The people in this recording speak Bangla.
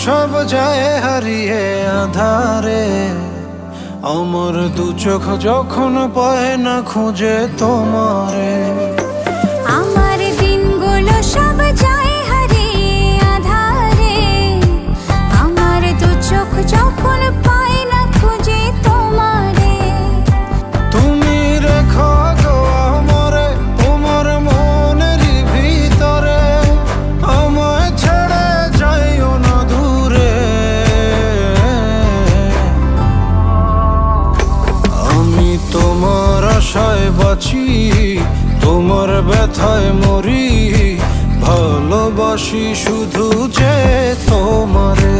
সব যায় হারিয়ে আধারে, আমার দু চোখ যখন পায় না খুঁজে তোমারে। আমার দিনগুলো সব যায় হারিয়ে আধারে, আমার দু চোখ যখন পায় না খুঁজে তোমারে। তুমি রেখো গো আমারে তোমার মনের ভিতরে, আমায় ছেড়ে যাইও না দূরে। আমি তোমার আশায় বাঁচি, তোমার ব্যথায় মরি, ভালোবাসি শুধু যে তোমারে।